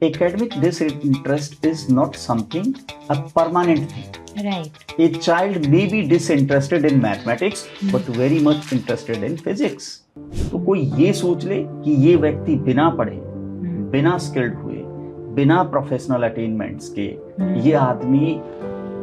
Academic disinterest is not something a permanent thing. Right. A child may be disinterested in mathematics but very much interested in physics. तो कोई ये सोच ले कि ये व्यक्ति बिना पढ़े, बिना स्किल्ड हुए, बिना प्रोफेशनल अटेनमेंट्स के ये आदमी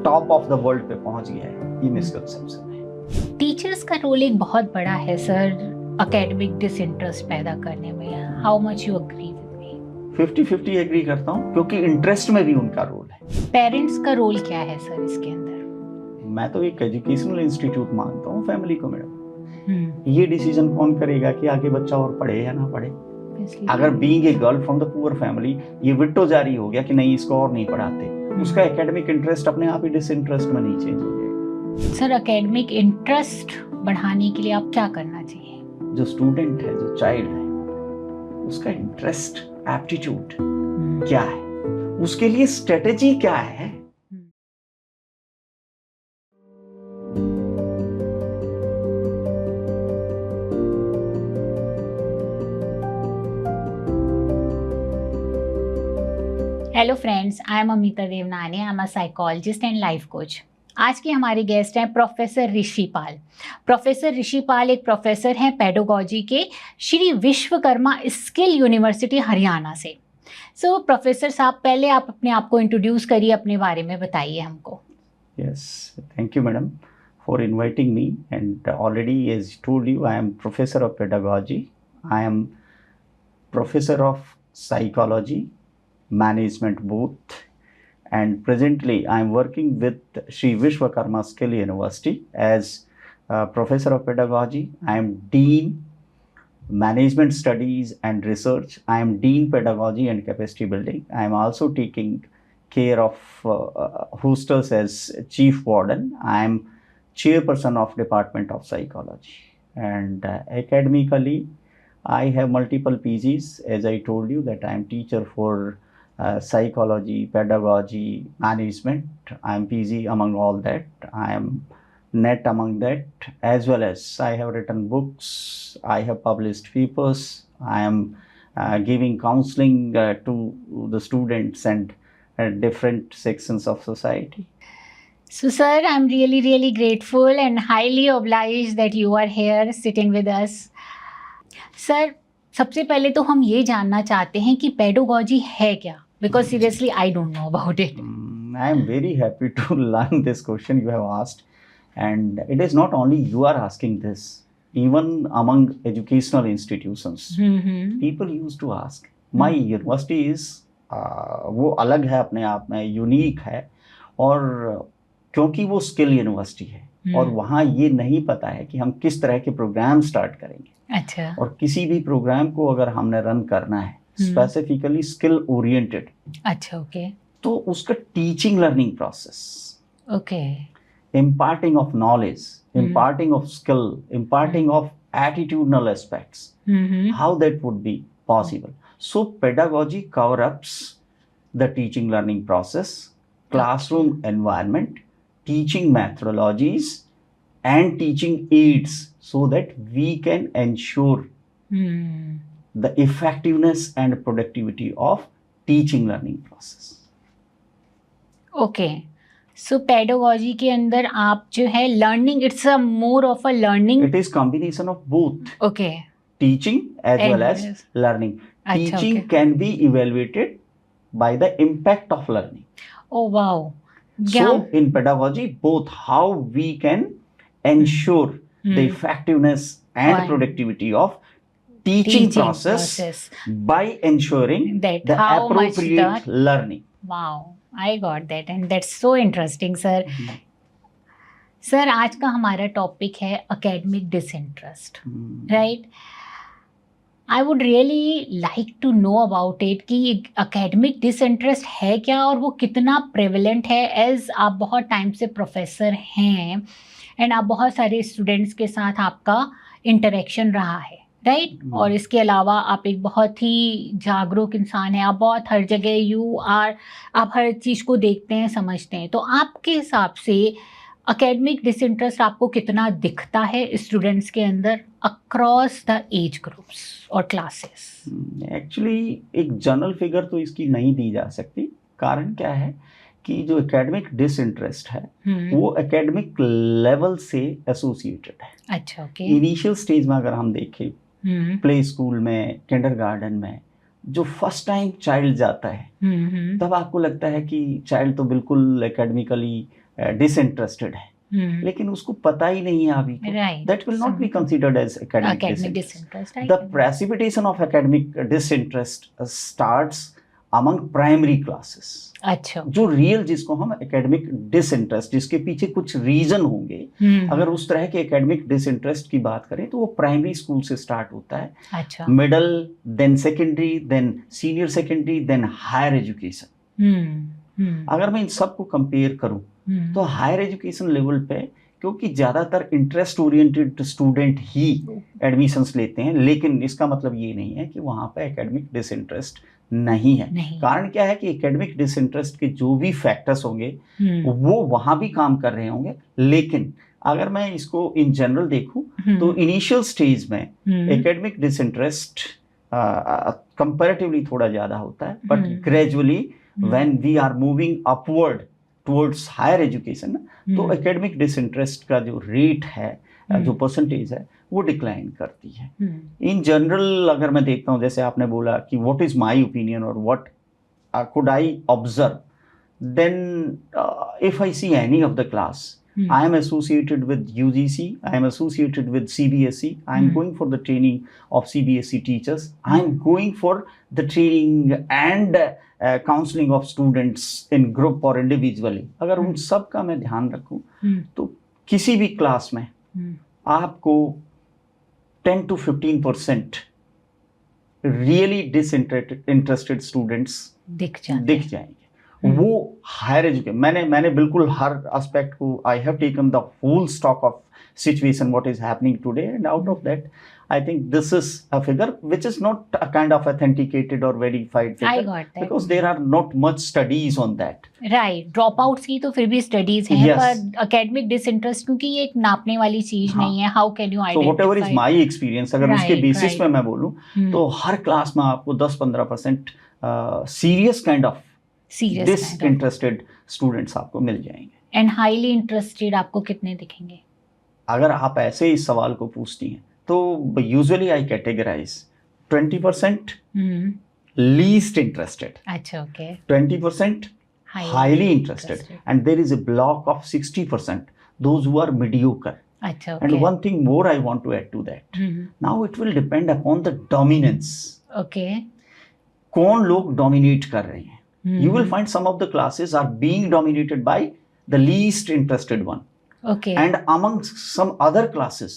टॉप ऑफ द वर्ल्ड पे पहुंच गया है, ये मिसकंसेप्शन है। टीचर्स का रोल एक बहुत बड़ा है सर एकेडमिक डिसइंटरेस्ट पैदा करने में। How much you agree with me? 50-50 agree करता हूँ, क्योंकि इंटरेस्ट में भी उनका रोल है। पेरेंट्स का रोल क्या है सर इसके अंदर? मैं तो एक एजुकेशनल इंस्टीट्यूट मानता हूँ फैमिली को मैडम। ये डिसीजन कौन करेगा कि आगे बच्चा और पढ़े या ना पढ़े? अगर being a girl from the poor family ये विट्टो जारी हो गया कि नहीं इसको और नहीं पढ़ाते, उसका एकेडमिक इंटरेस्ट अपने आप ही डिसइंटरेस्ट में नहीं चेंज हो जाएगा। सर एकेडमिक इंटरेस्ट बढ़ाने के लिए आप क्या करना चाहिए? जो स्टूडेंट है, जो चाइल्ड है, उसका इंटरेस्ट, एप्टीट्यूड क्या है, उसके लिए स्ट्रेटेजी क्या है। Hello friends, I am Amita Devnani, I am a psychologist and life coach. आज के हमारे गेस्ट हैं प्रोफेसर ऋषि पाल। प्रोफेसर ऋषि पाल एक प्रोफेसर हैं पेडागोजी के श्री विश्वकर्मा स्किल यूनिवर्सिटी हरियाणा से। सो प्रोफेसर साहब, पहले आप अपने आप को इंट्रोड्यूस करिए, अपने बारे में बताइए हमको। Yes, thank you madam for inviting me and already as told you I am professor of pedagogy, I am professor of psychology, management both, and presently I am working with Sri Vishwakarma Skill University as Professor of Pedagogy. I am Dean Management Studies and Research. I am Dean Pedagogy and Capacity Building. I am also taking care of hostels as Chief Warden. I am Chairperson of Department of Psychology, and academically I have multiple PGs. As I told you that I am teacher for psychology, pedagogy, management. I am PG among all that. I am NET among that, as well as I have written books, I have published papers, I am giving counseling to the students and different sections of society. So sir, I'm really grateful and highly obliged that you are here sitting with us. Sir, सबसे पहले तो हम ये जानना चाहते हैं कि pedagogy है क्या, because seriously I don't know about it. I am very happy to learn this question you have asked, and it is not only you are asking this, even among educational institutions people used to ask. My university is वो अलग है, अपने आप में unique है, और क्योंकि वो स्किल यूनिवर्सिटी है और वहाँ ये नहीं पता है कि हम किस तरह के प्रोग्राम स्टार्ट करेंगे। अच्छा। और किसी भी प्रोग्राम को अगर हमने रन करना है स्पेसिफिकली स्किल ओरिएंटेड, अच्छा, ओके, तो उसका teaching learning process, okay, imparting of knowledge, imparting of skill, imparting of attitudinal aspects, how that would be possible. So pedagogy cover ups the teaching learning process, classroom environment, teaching methodologies and teaching aids, so that we can ensure the effectiveness and productivity of teaching learning process. Okay, so pedagogy के अंदर आप जो है learning, it's a more of a learning, It is combination of both okay, teaching as well as learning. Teaching can be evaluated by the impact of learning. Oh wow. So in pedagogy, both how we can ensure the effectiveness and productivity of teaching process by ensuring that the how much appropriate learning. Wow, I got that and that's so interesting, sir. Sir, आज का हमारा topic है academic disinterest, right? I would really like to know about it कि academic disinterest है क्या और वो कितना प्रेवलेंट है। एज आप बहुत टाइम से प्रोफेसर हैं एंड आप बहुत सारे स्टूडेंट्स के साथ आपका इंटरेक्शन रहा है, राइट? और इसके अलावा आप एक बहुत ही जागरूक इंसान हैं, आप बहुत हर जगह आप हर चीज़ को देखते हैं, समझते हैं। तो आपके हिसाब से एकेडमिक डिसइंटरेस्ट आपको कितना दिखता है स्टूडेंट्स के अंदर अक्रॉस द एज ग्रुप्स और क्लासेस? एक्चुअली एक जनरल फिगर तो इसकी नहीं दी जा सकती। कारण क्या है कि जो एकेडमिक डिसइंटरेस्ट है वो एकेडमिक लेवल से एसोसिएटेड है। अच्छा, ओके। इनिशियल स्टेज में अगर हम देखें, प्ले स्कूल में, किंडरगार्टन में, जो फर्स्ट टाइम चाइल्ड जाता है तब आपको लगता है कि चाइल्ड तो बिल्कुल एकेडमिकली डिसइंटरेस्टेड है, लेकिन उसको पता ही नहीं है अभी तो। That will not be considered as academic disinterest. The precipitation of academic disinterest starts among primary classes. अच्छा, जो रियल जिसको हम एकेडमिक डिसइंटरेस्ट, जिसके पीछे कुछ रीजन होंगे, अगर उस तरह के एकेडमिक डिसइंटरेस्ट की बात करें तो वो प्राइमरी स्कूल से स्टार्ट होता है। अच्छा, middle, then secondary, then senior secondary, then higher education. अगर मैं इन सब को कंपेयर करूं तो हायर एजुकेशन लेवल पे, क्योंकि ज़्यादातर इंटरेस्ट ओरिएंटेड स्टूडेंट ही एडमिशन्स लेते हैं, लेकिन इसका मतलब ये नहीं है कि वहाँ पे एकेडमिक डिसइंटरेस्ट नहीं है। कारण क्या है कि एकेडमिक डिसइंटरेस्ट के जो भी फैक्टर्स होंगे वो वहाँ भी काम कर रहे होंगे, लेकिन अगर मैं इसको इन जनरल देखूं तो इनिशियल स्टेज में एकेडमिक डिसइंटरेस्ट कंपैरेटिवली थोड़ा ज़्यादा होता है, but gradually when we are moving upward towards higher education तो एकेडमिक डिसइंटरेस्ट का जो रेट है, जो परसेंटेज है, वो डिक्लाइन करती है। इन जनरल अगर मैं देखता हूँ, जैसे आपने बोला कि व्हाट इज माय ओपिनियन और what could I observe, then if I see any of the class, I am associated with UGC, I am associated with CBSE, I am going for the training of CBSE teachers, I am going for the training and counseling of students in group or individually। अगर उन सब का मैं ध्यान रखूं तो किसी भी क्लास में आपको 10 to 15% रियली डिसइंटरेस्टेड स्टूडेंट्स दिख जाएंगे। वो हायर एजुकेशन, मैंने बिल्कुल हर एस्पेक्ट को, I have taken the whole stock of situation what is happening today, and out of that I think this is a figure which is not a kind of authenticated or verified figure. I got that. Because there are not much studies on that. Right. Dropouts की तो फिर भी studies हैं, yes. पर academic disinterest क्योंकि ये एक नापने वाली चीज नहीं है. How can you identify? So whatever is my experience, अगर उसके basis में मैं बोलूँ तो हर क्लास में आपको 10-15% serious kind of disinterested students आपको मिल जाएंगे. And highly interested आपको कितने दिखेंगे? अगर आप ऐसे इस सवाल को पूछती हैं तो usually I categorise 20% least interested, अच्छा, okay, 20% highly interested, and there is a block of 60% those who are mediocre. अच्छा, and one thing more I want to add to that, now it will depend upon the dominance. Okay, कौन लोग dominate कर रहे हैं. You will find some of the classes are being dominated by the least interested one. Okay. And among some other classes,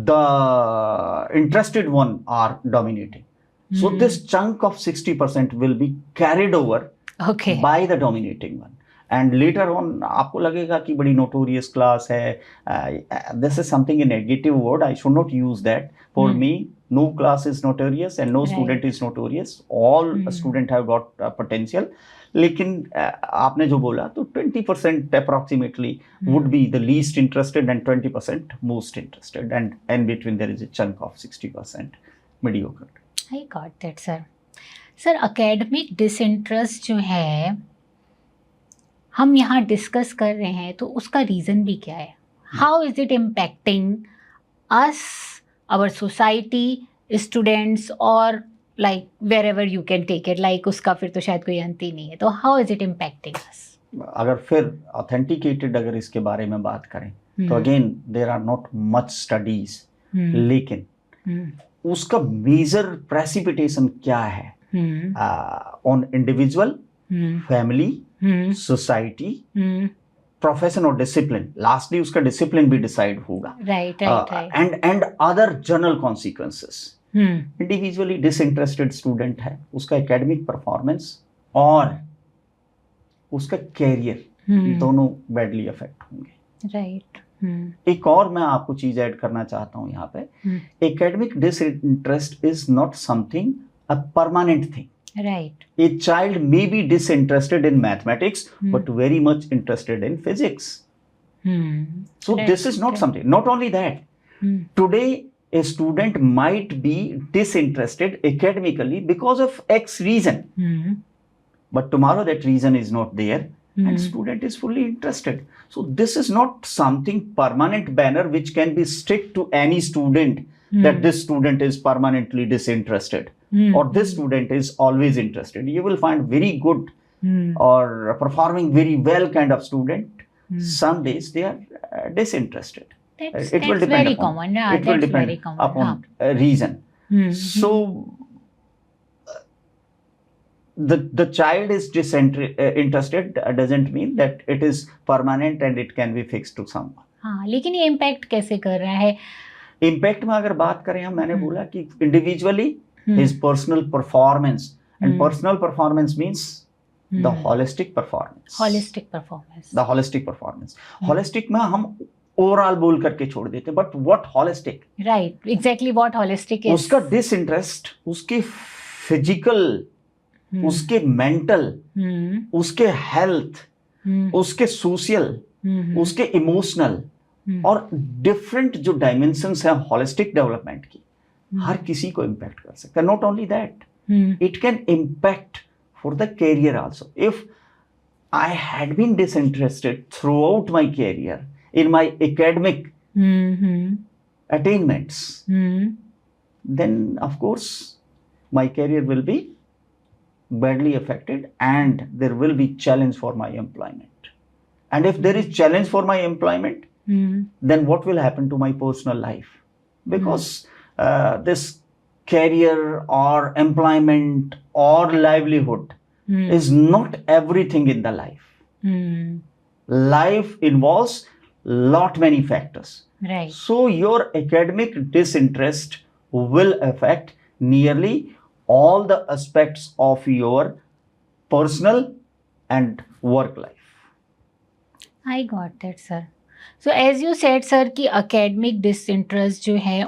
the interested one are dominating. So this chunk of 60% will be carried over by the dominating one. And later on, आपको लगेगा कि बड़ी notorious class है. This is something a negative word. I should not use that. For me, no class is notorious and no student is notorious. All student have got potential. लेकिन आपने जो बोला तो 20% approximately would be the least interested and 20% most interested, and in between there is a chunk of 60% mediocre. I got that, sir. Sir, academic disinterest जो है हम यहाँ discuss कर रहे हैं तो उसका रीज़न भी क्या है? How is it impacting us, our society, students, or like wherever you can take it, like उसका फिर तो शायद कोई अंत ही नहीं है. तो how is it impacting us? अगर फिर authenticated अगर इसके बारे में बात करें तो again there are not much studies, लेकिन उसका major precipitation क्या है on individual, family, society, profession और discipline. Lastly उसका discipline भी decide होगा. Right. And other general consequences. Individually disinterested student है, उसका एकेडमिक परफॉर्मेंस और उसका कैरियर दोनों बैडली अफेक्ट होंगे. राइट. एक और मैं आपको चीज ऐड करना चाहता हूं यहाँ पे, academic disinterest is not something a permanent thing. Right. A child may be disinterested in mathematics but very much interested in physics. So Right, this is not right. something. Not only that, today a student might be disinterested academically because of X reason, but tomorrow that reason is not there and student is fully interested. So this is not something permanent banner which can be stick to any student that this student is permanently disinterested or this student is always interested. You will find very good or performing very well kind of student. Some days they are disinterested. That's It will depend very upon, common. Yeah, it will that's depend very common. upon a reason. So the child is disinterested doesn't mean that it is permanent and it can be fixed to someone. हाँ, लेकिन ये impact कैसे कर रहा है? Impact में अगर बात करें हम, मैंने बोला कि individually his personal performance, and personal performance means the holistic performance. The holistic performance. Holistic में हम ओवरऑल बोल करके छोड़ देते हैं, but what holistic? Right, exactly what holistic is. उसका डिसइंटरेस्ट उसके फिजिकल, उसके मेंटल, उसके हेल्थ, उसके सोशल, उसके इमोशनल और डिफरेंट जो डायमेंशंस हैं होलिस्टिक डेवलपमेंट की, हर किसी को इम्पैक्ट कर सकता है. Not only that, it can impact for the career also. If I had been disinterested throughout my career in my academic attainments, then of course my career will be badly affected and there will be challenge for my employment. And if there is challenge for my employment, then what will happen to my personal life? Because this career or employment or livelihood is not everything in the life. Life involves lot many factors. Right. So your academic disinterest will affect nearly all the aspects of your personal and work life. I got that, sir. So as you said, sir, कि academic disinterest जो है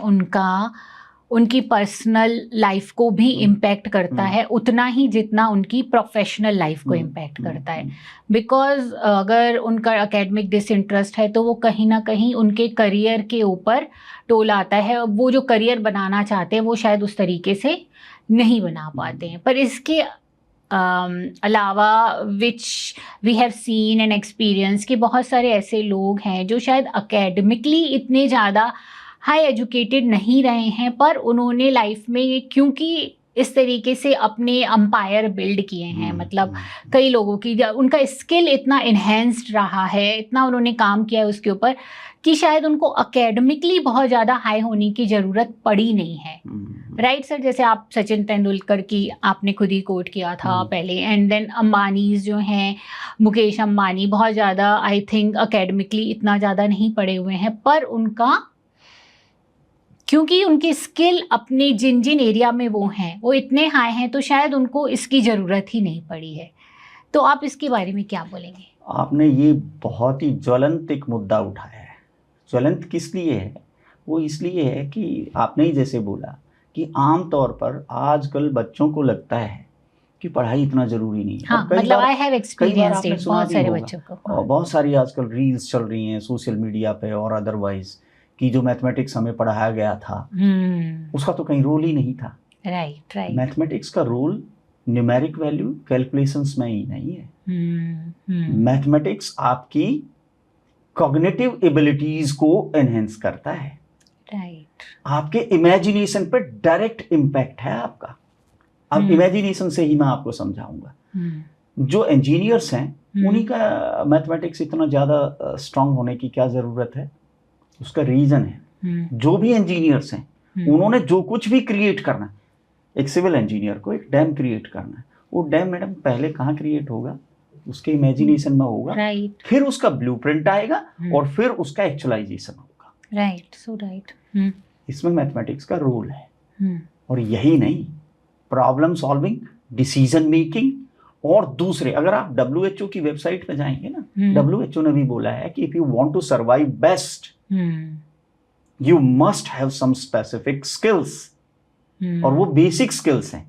उनकी personal life को भी impact करता है उतना ही जितना उनकी प्रोफेशनल लाइफ को इम्पैक्ट करता है. बिकॉज अगर उनका एकेडमिक डिसइंटरेस्ट है तो वो कहीं ना कहीं उनके करियर के ऊपर टोल आता है. वो जो करियर बनाना चाहते हैं वो शायद उस तरीके से नहीं बना पाते हैं. पर इसके अलावा which we have seen and experience कि बहुत सारे ऐसे लोग हैं जो शायद अकेडमिकली इतने ज़्यादा हाई एजुकेटेड नहीं रहे हैं, पर उन्होंने लाइफ में क्योंकि इस तरीके से अपने अम्पायर बिल्ड किए हैं, मतलब कई लोगों की उनका स्किल इतना इन्हेंस्ड रहा है, इतना उन्होंने काम किया है उसके ऊपर कि शायद उनको अकेडमिकली बहुत ज़्यादा हाई होने की ज़रूरत पड़ी नहीं है. राइट सर, जैसे आप सचिन तेंदुलकर की आपने खुद ही कोट किया था पहले, एंड देन अंबानीज जो हैं, मुकेश अंबानी बहुत ज़्यादा आई थिंक अकेडमिकली इतना ज़्यादा नहीं पढ़े हुए हैं, पर उनका क्योंकि उनकी स्किल अपने जिन जिन एरिया में वो हैं वो इतने हाई हैं तो शायद उनको इसकी ज़रूरत ही नहीं पड़ी है. तो आप इसके बारे में क्या बोलेंगे? आपने ये बहुत ही ज्वलंत एक मुद्दा उठाया है. ज्वलंत किस लिए है? वो इसलिए है कि आपने ही जैसे बोला कि आम तौर पर आजकल बच्चों को लगता है कि पढ़ाई इतना ज़रूरी नहीं है. हाँ, मतलब आई हैव एक्सपीरियंस्ड इट, बहुत सारे बच्चों को. बहुत सारी आजकल रील्स चल रही हैं सोशल मीडिया पे और अदरवाइज कि जो मैथमेटिक्स हमें पढ़ाया गया था उसका तो कहीं रोल ही नहीं था. राइट. मैथमेटिक्स का रोल न्यूमेरिक वैल्यू कैलकुलेशंस में ही नहीं है. मैथमेटिक्स आपकी कॉग्निटिव एबिलिटीज को एनहेंस करता है. राइट. आपके इमेजिनेशन पे डायरेक्ट इम्पैक्ट है आपका. अब इमेजिनेशन से ही मैं आपको समझाऊंगा. जो इंजीनियर्स हैं उन्हीं का मैथमेटिक्स इतना ज़्यादा स्ट्रांग होने की क्या ज़रूरत है? उसका रीजन है जो भी इंजीनियर्स हैं उन्होंने जो कुछ भी क्रिएट करना, एक सिविल इंजीनियर को एक डैम क्रिएट करना है, वो डैम मैडम पहले कहाँ क्रिएट होगा? उसके इमेजिनेशन में होगा. राइट. फिर उसका ब्लूप्रिंट आएगा और फिर उसका एक्चुअलाइजेशन होगा. राइट. सो राइट. इसमें मैथमेटिक्स का रोल है. और यही नहीं, प्रॉब्लम सॉल्विंग, डिसीजन मेकिंग और दूसरे, अगर आप WHO की वेबसाइट पे जाएंगे ना, WHO ने भी बोला है कि if you want to survive best you must have some specific skills. और वो बेसिक स्किल्स हैं.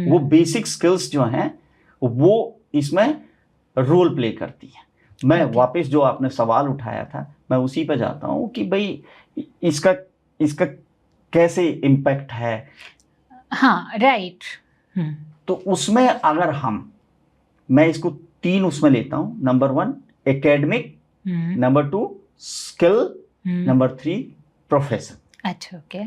वो बेसिक स्किल्स जो हैं वो इसमें रोल प्ले करती हैं. मैं Okay. वापस जो आपने सवाल उठाया था मैं उसी पे जाता हूँ कि भाई इसका कैसे इम्पैक्ट है। हाँ, राइट। तो उसमें अगर मैं इसको 3 उसमें लेता हूँ। Number 1 academic, number 2 skill, number 3 profession. अच्छा, ओके।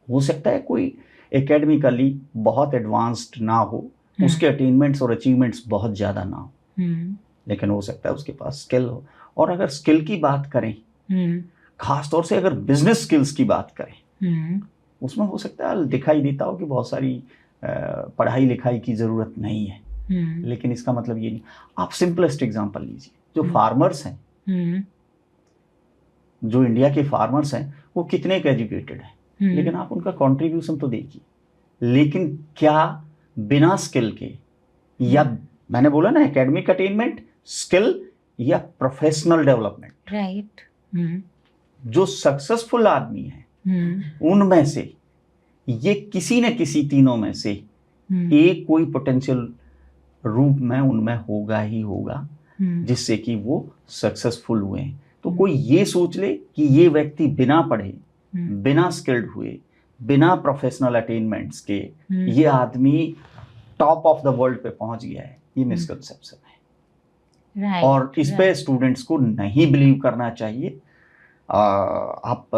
हो सकता है कोई एकेडमिकली बहुत एडवांस्ड ना हो, उसके अटेनमेंट्स और अचीवमेंट्स बहुत ज़्यादा ना हो, लेकिन हो सकता है उसके पास स्किल हो। और अगर स्किल की बात करें, खासतौर से अगर बिजनेस स्किल्स की बात करें, उसमें हो सकता है दिखाई देता हो कि बहुत सारी पढ़ाई लिखाई की ज़रूरत नहीं है, लेकिन इसका मतलब ये नहीं। आप सिंपलेस्ट एग्जांपल लीजिए, जो फार्मर्स हैं, जो इंडिया के फार्मर्स हैं, वो कितने एजुकेटेड हैं, लेकिन आप उनका कंट्रीब्यूशन तो देखिए। लेकिन क्या बिना स्किल के, या मैंने बोला ना एकेडमिक अटेनमेंट, स्किल या प्रोफेशनल डेवलपमेंट, राइट। जो सक्सेसफुल आदमी है उनमें से ये किसी न किसी तीनों में से एक कोई पोटेंशियल रूप में उनमें होगा ही होगा, जिससे कि वो सक्सेसफुल हुए हैं। तो कोई ये सोच ले कि ये व्यक्ति बिना पढ़े, बिना स्किल्ड हुए, बिना प्रोफेशनल अटेनमेंट्स के ये आदमी टॉप ऑफ द वर्ल्ड पे पहुंच गया है, ये मिसकंसेप्शन है। राइट। और इस पे स्टूडेंट्स को नहीं बिलीव करना चाहिए। आप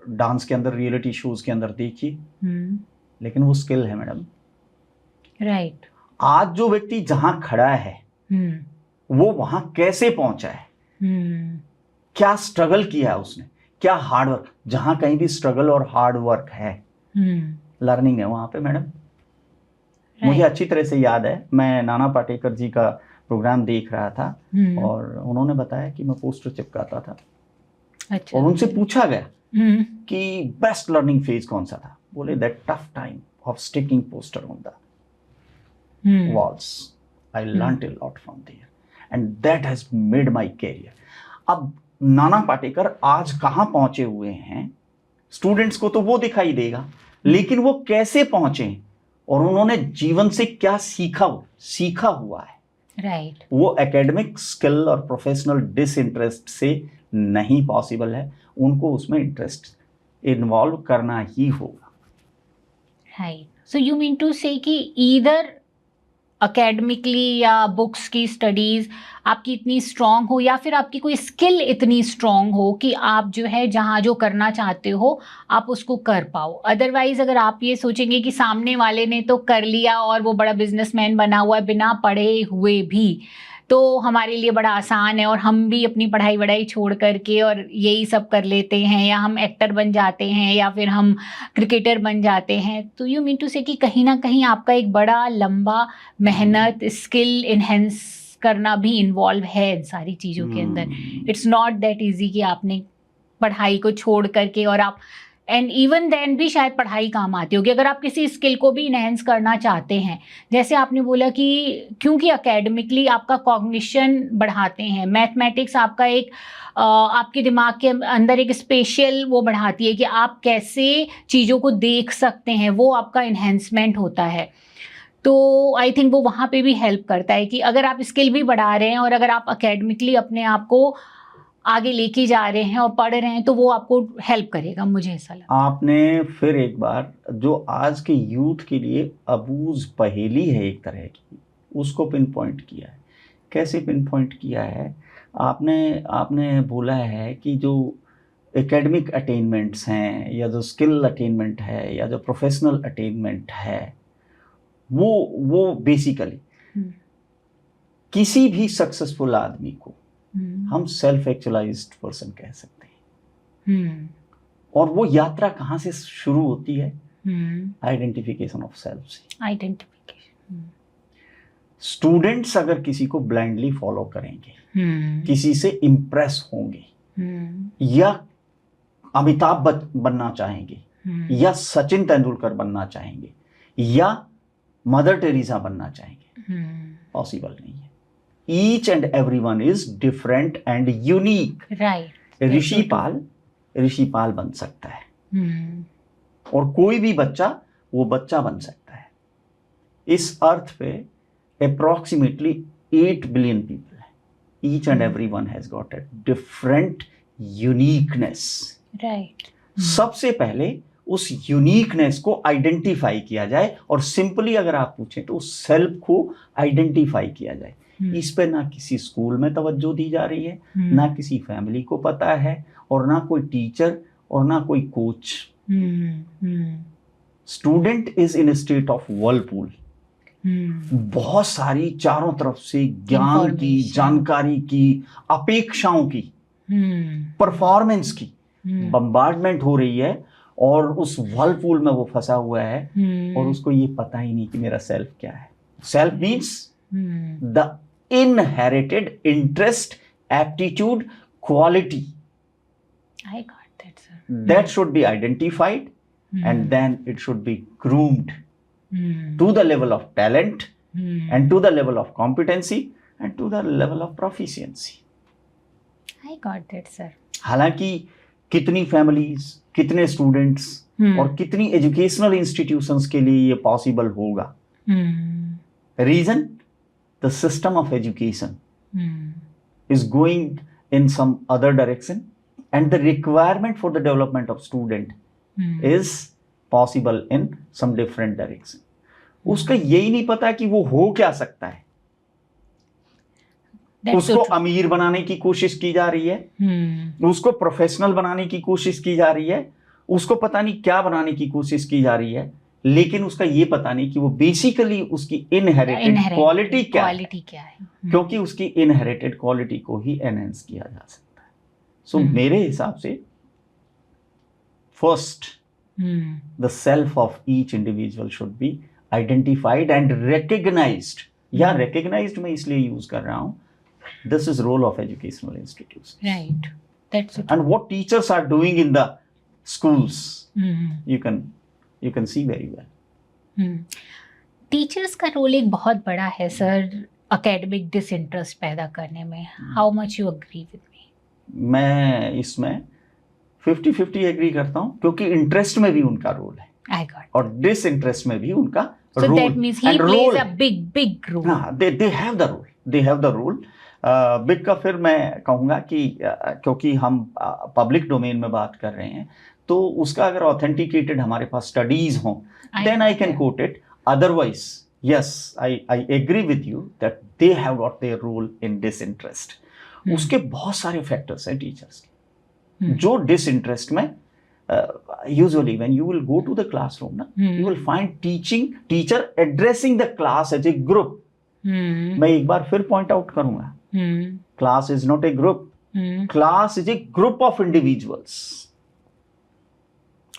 डांस के अंदर, रियलिटी शोज के अंदर देखिए, लेकिन वो स्किल है मैडम। राइट। आज जो व्यक्ति जहां खड़ा है वो वहां कैसे पहुंचा है, क्या स्ट्रगल किया है उसने, क्या हार्ड वर्क। जहां कहीं भी स्ट्रगल और हार्ड वर्क है, लर्निंग है वहां पे मैडम। मुझे अच्छी तरह से याद है, मैं नाना पाटेकर जी का प्रोग्राम देख रहा था और उन्होंने बताया कि मैं पोस्टर चिपकाता था। अच्छा। और उनसे पूछा गया कि बेस्ट लर्निंग फेज कौन सा था। बोले that tough time of sticking poster on the walls. I learnt a lot from there and that has made my career. अब नाना पाटेकर आज कहाँ पहुंचे हुए हैं, स्टूडेंट्स को तो वो दिखाई देगा, लेकिन वो कैसे पहुंचे और उन्होंने जीवन से क्या सीखा हुआ है, राइट। वो एकेडमिक स्किल और प्रोफेशनल डिसइंटरेस्ट से नहीं पॉसिबल है। उनको उसमें इंटरेस्ट इन्वॉल्व करना ही होगा। Right. So you mean to say कि ईदर अकेडमिकली या बुक्स की स्टडीज़ आपकी इतनी स्ट्रॉन्ग हो, या फिर आपकी कोई स्किल इतनी स्ट्रॉन्ग हो कि आप जो है जहाँ जो करना चाहते हो आप उसको कर पाओ। अदरवाइज़ अगर आप ये सोचेंगे कि सामने वाले ने तो कर लिया और वो बड़ा बिजनेसमैन बना हुआ है बिना पढ़े हुए भी, तो हमारे लिए बड़ा आसान है और हम भी अपनी पढ़ाई वढ़ाई छोड़ करके और यही सब कर लेते हैं, या हम एक्टर बन जाते हैं या फिर हम क्रिकेटर बन जाते हैं। तो यू मीन टू से कि कहीं ना कहीं आपका एक बड़ा लंबा मेहनत, स्किल इन्हेंस करना भी इन्वॉल्व है इन सारी चीज़ों के अंदर। इट्स नॉट दैट इजी कि आपने पढ़ाई को छोड़ करके, और आप एंड इवन देन भी शायद पढ़ाई काम आती होगी अगर आप किसी स्किल को भी इनहेंस करना चाहते हैं। जैसे आपने बोला कि क्योंकि अकेडमिकली आपका कॉग्निशन बढ़ाते हैं, मैथमेटिक्स आपका एक आपके दिमाग के अंदर एक स्पेशल वो बढ़ाती है कि आप कैसे चीज़ों को देख सकते हैं, वो आपका इन्हेंसमेंट होता है। तो आई थिंक वो वहाँ पे भी हेल्प करता है कि अगर आप स्किल भी बढ़ा रहे हैं और अगर आप अकेडमिकली अपने आप को आगे लेके जा रहे हैं और पढ़ रहे हैं तो वो आपको हेल्प करेगा, मुझे ऐसा लगता है। आपने फिर एक बार जो आज के यूथ के लिए अबूझ पहेली है एक तरह की, उसको पिन पॉइंट किया है। कैसे पिन पॉइंट किया है? आपने बोला है कि जो एकेडमिक अटेनमेंट्स हैं या जो स्किल अटेनमेंट है या जो प्रोफेशनल अटेनमेंट है, वो बेसिकली किसी भी सक्सेसफुल आदमी को हम सेल्फ एक्चुअलाइज्ड पर्सन कह सकते हैं। और वो यात्रा कहाँ से शुरू होती है? आइडेंटिफिकेशन ऑफ सेल्फ से। आइडेंटिफिकेशन। स्टूडेंट्स अगर किसी को ब्लाइंडली फॉलो करेंगे, किसी से इम्प्रेस होंगे, या अमिताभ बनना चाहेंगे, या सचिन तेंदुलकर बनना चाहेंगे, या मदर टेरेसा बनना चाहेंगे, पॉसिबल नहीं है। Each and everyone is different and unique. Right. Rishipal बन सकता है, और कोई भी बच्चा वो बच्चा बन सकता है। इस अर्थ पे अप्रोक्सीमेटली 8 बिलियन पीपल है। each and everyone has got a different uniqueness. Right. सबसे पहले उस यूनिकनेस को आइडेंटिफाई किया जाए, और सिंपली अगर आप पूछें तो उस सेल्फ को आइडेंटिफाई किया जाए. इस पे ना किसी स्कूल में तवज्जो दी जा रही है, ना किसी फैमिली को पता है, और ना कोई टीचर और ना कोई coach. Student is in state of Whirlpool. बहुत सारी चारों तरफ से ज्ञान की, जानकारी की, अपेक्षाओं की, परफॉर्मेंस की बम्बार्डमेंट हो रही है, और उस वर्लपूल में वो फंसा हुआ है, और उसको ये पता ही नहीं कि मेरा सेल्फ क्या है. Self means the inherited interest, aptitude, quality. I got that, sir. That should be identified, and then it should be groomed to the level of talent, and to the level of competency, and to the level of proficiency. I got that, sir. हालांकि कितनी families, कितने students और कितनी educational institutions के लिए ये possible होगा. Reason, the system of education is going in some other direction, and the requirement for the development of student is possible in some different direction. उसका यही नहीं पता कि वो हो क्या सकता है. उसको अमीर बनाने की कोशिश की जा रही है, उसको प्रोफेशनल बनाने की कोशिश की जा रही है, उसको पता नहीं क्या बनाने की कोशिश की जा रही है, लेकिन उसका ये पता नहीं कि वो बेसिकली उसकी इनहेरिटेड क्वालिटी क्या है, क्योंकि उसकी इनहेरिटेड क्वालिटी को ही एनहेंस किया जा सकता है. सो मेरे हिसाब से first the self of each individual should be identified and recognised. या रिकग्नाइज्ड मैं इसलिए यूज कर रहा हूं, this is role of educational institutions. Right. That's it. And what teachers are doing in the schools, you can see very well. Teachers का role एक बहुत बड़ा है सर एकेडमिक डिसइंटरेस्ट पैदा करने में. How much you agree with me? मैं इसमें 50-50 एग्री करता हूँ, क्योंकि इंटरेस्ट में भी उनका रोल है. I got. और डिसइंटरेस्ट में भी उनका So role. that means he plays a big role. हाँ, they have the role. They have the role. Big का फिर मैं कहूँगा कि क्योंकि हम पब्लिक डोमेन में बात कर रहे हैं, तो उसका अगर ऑथेंटिकेटेड हमारे पास स्टडीज हों, then I can quote it. Otherwise yes, I agree with you that they have got their role in disinterest. उसके बहुत सारे फैक्टर्स हैं टीचर्स के, जो डिसइंटरेस्ट में usually when you will go to the classroom na, you will find teacher addressing the class as a group. मैं एक बार फिर पॉइंट आउट करूंगा, class is not a group. Class is a group of individuals.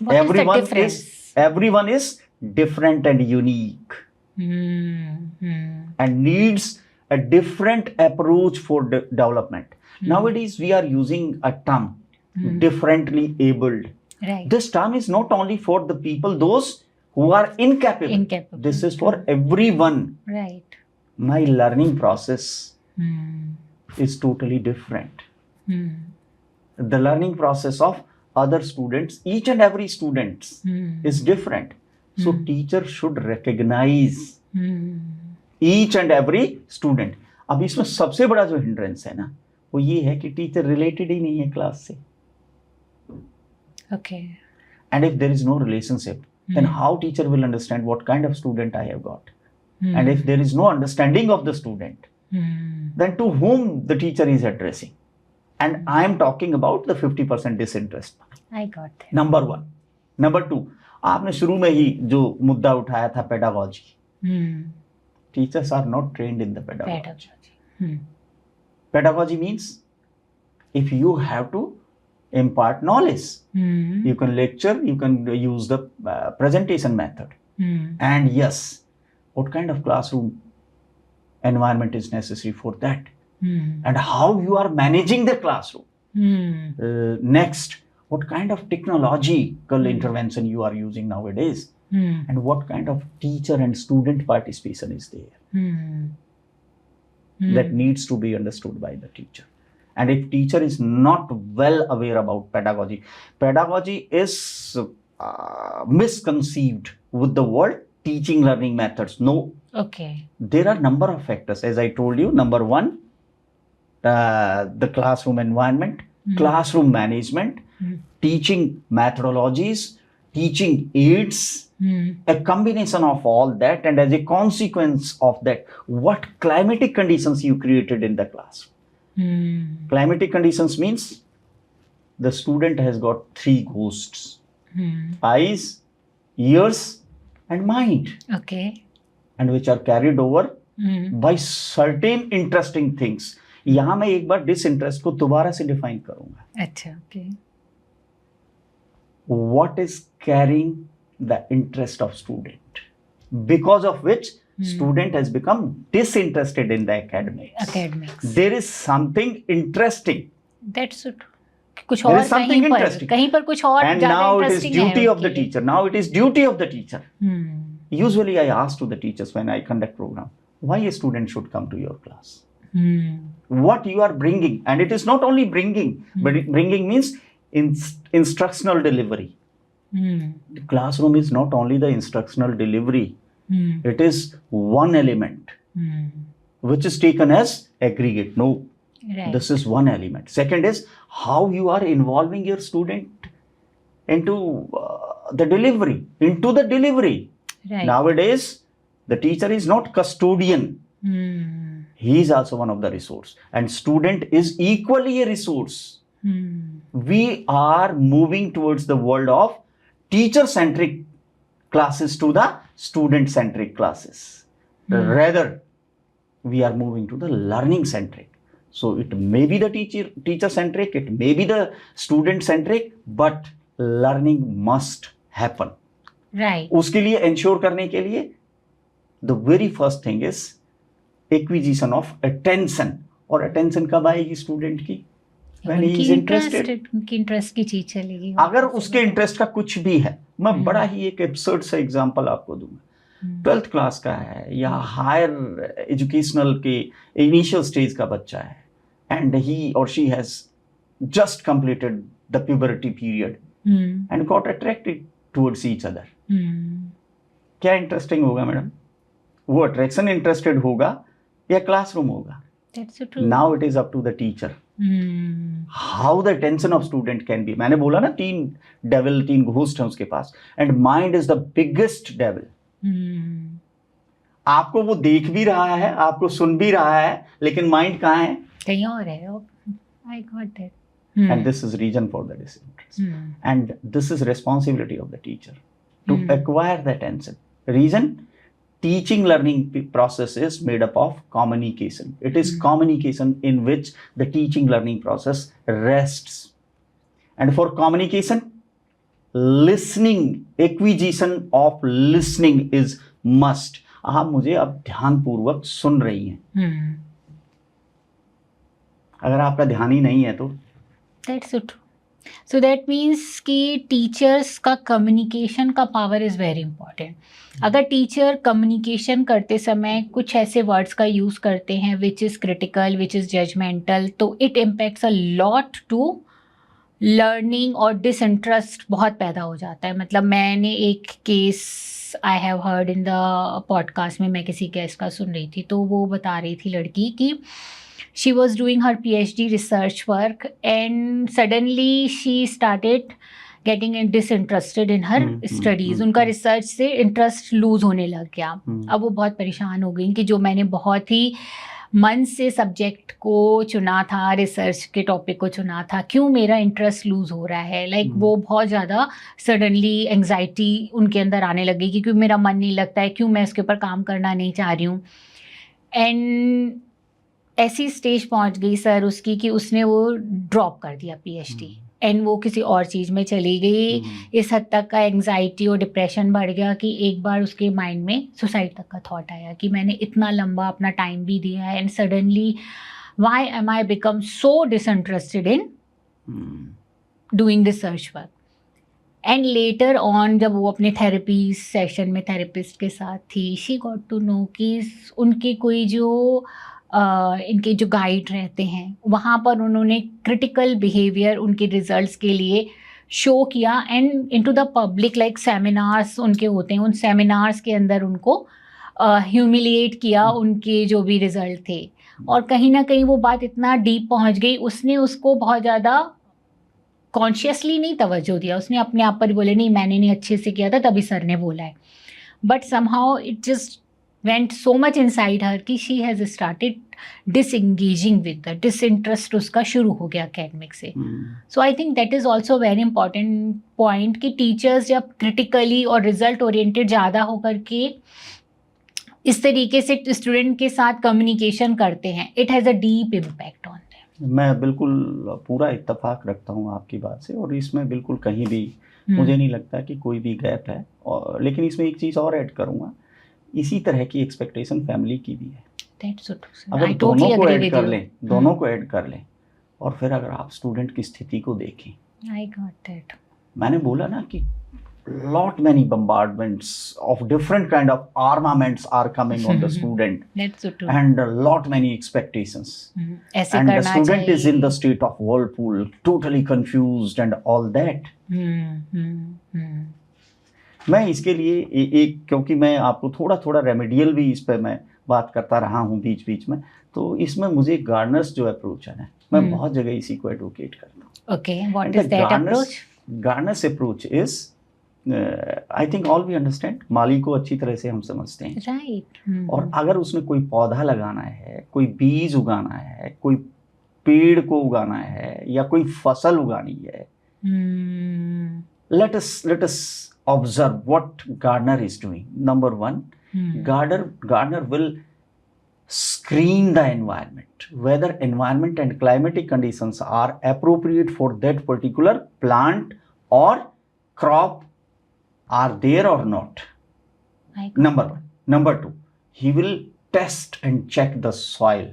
What is the difference? Everyone is different and unique, and needs a different approach for development. Nowadays we are using a term differently abled. Right. This term is not only for the people, those who are incapable. This is for everyone. Right. My learning process is totally different. The learning process of other students, each and every student is different. So teacher should recognize each and every student. अब इसमें सबसे बड़ा जो hindrance है ना, वो ये है कि टीचर रिलेटेड ही नहीं है क्लास से. Okay. And if there is no relationship, then how teacher will understand what kind of student I have got? And if there is no understanding of the student, then to whom the teacher is addressing? And I am talking about the 50% disinterest. I got that. Number one. Number two, आपने शुरू में ही जो मुद्दा उठाया था pedagogy. Teachers are not trained in the pedagogy. Pedagogy means if you have to impart knowledge, you can lecture, you can use the presentation method. And yes, what kind of classroom environment is necessary for that? And how you are managing the classroom. Next, what kind of technological intervention you are using nowadays, and what kind of teacher and student participation is there. That needs to be understood by the teacher. And if teacher is not well aware about pedagogy is misconceived with the word teaching learning methods. No. Okay. There are number of factors, as I told you. Number one, the classroom environment, classroom management, teaching methodologies, teaching aids, a combination of all that, and as a consequence of that, what climatic conditions you created in the classroom. Climatic conditions means the student has got 3 ghosts: eyes, ears, and mind. Okay. And which are carried over by certain interesting things. यहाँ मैं एक बार disinterest को दोबारा से define करूंगा. अच्छा, okay. What is carrying the interest of student, because of which student has become disinterested in the academics. There is something interesting. That's it. कुछ और कहीं पर कुछ और and now it is duty of the teacher. Now it is duty of the teacher. Usually I ask to the teachers when I conduct program, why a student should come to your class? What you are bringing, and it is not only bringing, but bringing means instructional delivery. The classroom is not only the instructional delivery. It is one element which is taken as aggregate. No. Right. This is one element. Second is how you are involving your student into the delivery. Right. Nowadays, the teacher is not custodian. He is also one of the resource, and student is equally a resource. We are moving towards the world of teacher-centric classes to the student-centric classes. Rather, we are moving to the learning-centric. So it may be the teacher-centric, it may be the student-centric, but learning must happen. Right. उसके लिए ensure करने के लिए the very first thing is acquisition of attention. और attention कब आएगी student की? When he is interested. उनकी interest की चीज चलेगी. अगर उसके interest का कुछ भी है, मैं बड़ा ही एक absurd सा example आपको दूंगा. 12th क्लास का है या हायर एजुकेशनल के इनिशियल स्टेज का बच्चा है, and he or she has just completed the puberty period and got attracted towards each other. क्या इंटरेस्टिंग होगा मैडम? वो अट्रैक्शन इंटरेस्टेड होगा या क्लासरूम होगा? Now it is up to the teacher. How the attention of student can be. मैंने बोला ना 3 ghost हैं उसके पास, and mind is the biggest devil. आपको वो देख भी रहा है, आपको सुन भी रहा है, लेकिन माइंड कहाँ है? कहीं और है. I got it. And this is reason for the disinterest. And this is responsibility of the teacher to acquire the attention. Reason? Teaching learning process is made up of communication. It is communication in which the teaching learning process rests. And for communication, listening, acquisition of listening is must. आप मुझे अब ध्यानपूर्वक सुन रही हैं. अगर आपका ध्यान ही नहीं है तो That's so true. So that means कि टीचर्स का कम्युनिकेशन का पावर इज़ वेरी इंपॉर्टेंट. अगर टीचर कम्युनिकेशन करते समय कुछ ऐसे वर्ड्स का यूज़ करते हैं which is critical, which is judgemental, तो it impacts a lot to learning और डिसइंटरेस्ट बहुत पैदा हो जाता है. मतलब मैंने एक case I have heard in the podcast में, मैं किसी केस का सुन रही थी, तो वो बता रही थी लड़की कि she was doing her PhD research work and suddenly she started getting disinterested in her studies. उनका रिसर्च से इंटरेस्ट लूज होने लग गया. अब वो बहुत परेशान हो गई कि जो मैंने बहुत ही मन से सब्जेक्ट को चुना था, रिसर्च के टॉपिक को चुना था, क्यों मेरा इंटरेस्ट लूज हो रहा है. लाइक वो बहुत ज़्यादा सडनली एंग्जाइटी उनके अंदर आने लगी कि क्यों मेरा मन नहीं लगता है, क्यों मैं इसके ऊपर काम करना नहीं चाह रही हूँ. एंड ऐसी स्टेज पहुंच गई सर उसकी कि उसने वो ड्रॉप कर दिया PhD एंड वो किसी और चीज़ में चली गई. इस हद तक का एंग्जाइटी और डिप्रेशन बढ़ गया कि एक बार उसके माइंड में सुसाइड तक का थॉट आया कि मैंने इतना लंबा अपना टाइम भी दिया है and suddenly why am I become so disinterested in doing research work. And later on जब वो अपने थेरेपी सेशन में थेरेपिस्ट के साथ थी, शी गॉट टू नो कि उनके कोई जो इनके जो गाइड रहते हैं वहाँ पर उन्होंने क्रिटिकल बिहेवियर उनके रिजल्ट्स के लिए शो किया and into the public, like seminars उनके होते हैं, उन सेमिनार्स के अंदर उनको ह्यूमिलिएट किया उनके जो भी रिजल्ट थे, और कहीं ना कहीं वो बात इतना डीप पहुंच गई, उसने उसको बहुत ज़्यादा कॉन्शियसली नहीं तवज्जो दिया, उसने अपने आप पर ही बोले नहीं मैंने नहीं अच्छे से किया था तभी सर ने बोला है, but somehow it just went so much inside her कि she has started disengaging with the disinterest, उसका शुरू हो गया एकेडमिक से. So I think that is also very important point कि टीचर्स जब क्रिटिकली और रिजल्ट ओरिएंटेड ज़्यादा होकर के इस तरीके से स्टूडेंट के साथ कम्युनिकेशन करते हैं, it has a deep impact on them. मैं बिल्कुल पूरा इत्तेफाक रखता हूँ आपकी बात से, और इसमें बिल्कुल कहीं भी मुझे नहीं लगता कि कोई भी गैप है. और लेकिन इसमें एक चीज़ और ऐड करूँगा, इसी तरह की एक्सपेक्टेशन फैमिली की भी है. That's so true, sir. अगर I दोनों totally को agree ऐड with कर you. लें, दोनों को ऐड कर लें, और फिर अगर आप स्टूडेंट की स्थिति को देखें, I got that. मैंने बोला ना कि lot many bombardments of different kind of armaments are coming on the student, That's so true. and a lot many expectations, ऐसे and the करना student is in the चाहिए. state of whirlpool, totally confused and all that. मैं इसके लिए एक क्योंकि मैं आपको थोड़ा थोड़ा रेमेडियल भी इस पे मैं बात करता रहा हूँ बीच बीच में, तो इसमें मुझे गार्नर्स जो अप्रोच है ना, मैं बहुत जगह इसी को एडवोकेट करता हूँ. Okay, what is that approach? Garner's approach is, I think all we understand, माली को अच्छी तरह से हम समझते हैं. Right. और अगर उसने कोई पौधा लगाना है, कोई बीज उगाना है, कोई पेड़ को उगाना है, या कोई फसल उगानी है, let us observe what gardener is doing. Number one, gardener will screen the environment, whether environment and climatic conditions are appropriate for that particular plant or crop are there or not. Number one. Number two, he will test and check the soil.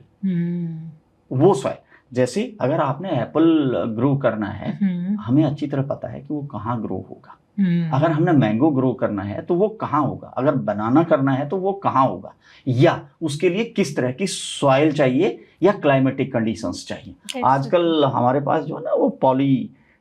वो soil, जैसे अगर आपने Apple grow करना है, हमें अच्छी तरह पता है कि वो कहाँ ग्रो होगा. अगर हमने मैंगो ग्रो करना है तो वो कहाँ होगा, अगर बनाना करना है तो वो कहाँ होगा, या उसके लिए किस तरह की सॉइल चाहिए या क्लाइमेटिक कंडीशंस चाहिए. आजकल हमारे पास जो है ना वो पॉली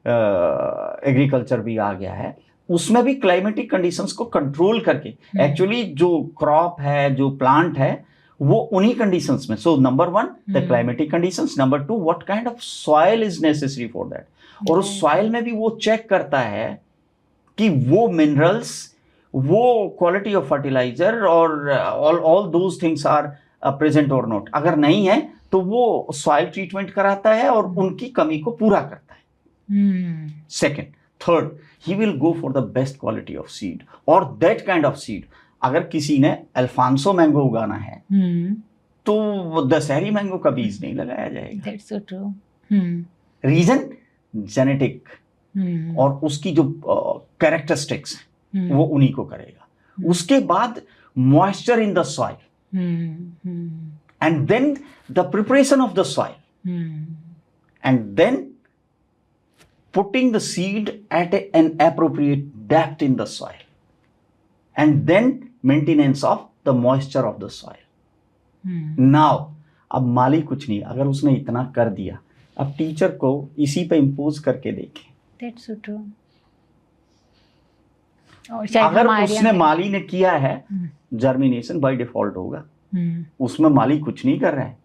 एग्रीकल्चर भी आ गया है, उसमें भी क्लाइमेटिक कंडीशंस को कंट्रोल करके एक्चुअली जो क्रॉप है, जो प्लांट है, वो उन्हीं कंडीशंस में. So number one, the climatic conditions. Number two, what kind of soil is necessary for that. और उस सॉइल में भी वो चेक करता है कि वो मिनरल्स, वो क्वालिटी ऑफ फर्टिलाइजर और all those things are present और नॉट. अगर नहीं है तो वो सॉइल ट्रीटमेंट कराता है और उनकी कमी को पूरा करता है. Second, third, he will go for the best quality of seed और दैट काइंड ऑफ सीड. अगर किसी ने अल्फांसो मैंगो उगाना है तो दशहरी मैंगो का बीज नहीं लगाया जाएगा. That's so true. Reason genetic, और उसकी जो कैरेक्टरिस्टिक्स वो उन्हीं को करेगा. उसके बाद moisture in the soil, and then the preparation of the soil, and then putting the seed at an appropriate depth in the soil, and then maintenance of the moisture of the soil. Now अब माली कुछ नहीं, अगर उसने इतना कर दिया, अब टीचर को इसी पे इम्पोज करके देखें. That's so true. अगर उसने माली ने किया है, जर्मिनेशन बाय डिफॉल्ट होगा. उसमें माली कुछ नहीं कर रहा है.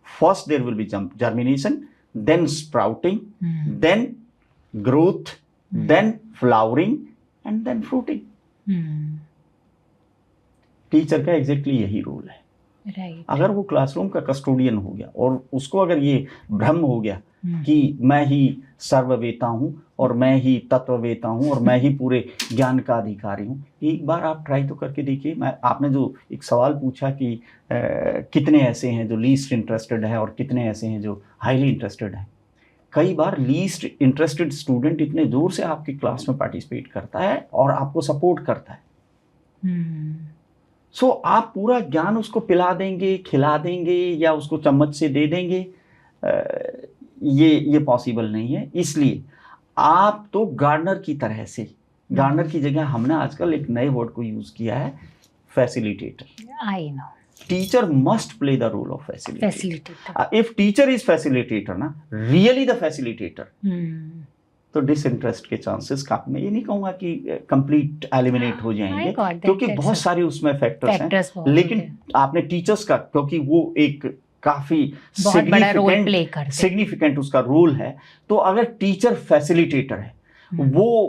First there will be germination, then sprouting, then growth, then flowering, and then fruiting. Teacher का एग्जैक्टली यही रोल है. Right. अगर वो क्लासरूम का कस्टोडियन हो गया और उसको अगर ये भ्रम हो गया कि मैं ही सर्ववेता हूँ और मैं ही तत्ववेता हूँ और मैं ही पूरे ज्ञान का अधिकारी हूँ, एक बार आप ट्राई तो करके देखिए. आपने जो एक सवाल पूछा कि कितने ऐसे हैं जो लीस्ट इंटरेस्टेड है और कितने ऐसे हैं जो हाईली इंटरेस्टेड हैं. कई बार लीस्ट इंटरेस्टेड स्टूडेंट इतने जोर से आपकी क्लास में पार्टिसिपेट करता है और आपको सपोर्ट करता है. सो आप पूरा ज्ञान उसको पिला देंगे, खिला देंगे या उसको चम्मच से दे देंगे, ये पॉसिबल नहीं है. इसलिए आप तो गार्डनर की तरह से, गार्डनर की जगह हमने आजकल एक नए वर्ड को यूज किया है, facilitator. I know. Teacher must play the role of facilitator. Facilitator. If teacher is facilitator ना, रियली द फैसिलिटेटर, तो डिसइंटरेस्ट के चांसेस काफी, मैं ये नहीं कहूंगा कि कंप्लीट एलिमिनेट हो जाएंगे, I got that, क्योंकि that's बहुत a- सारे उसमें फैक्टर्स फैक्टर्स हैं, बहुत लेकिन होते हैं। आपने टीचर्स का, क्योंकि वो एक काफी बहुत बड़ा रोल प्ले करते हैं। सिग्निफिकेंट उसका रोल है, तो अगर टीचर फैसिलिटेटर है, वो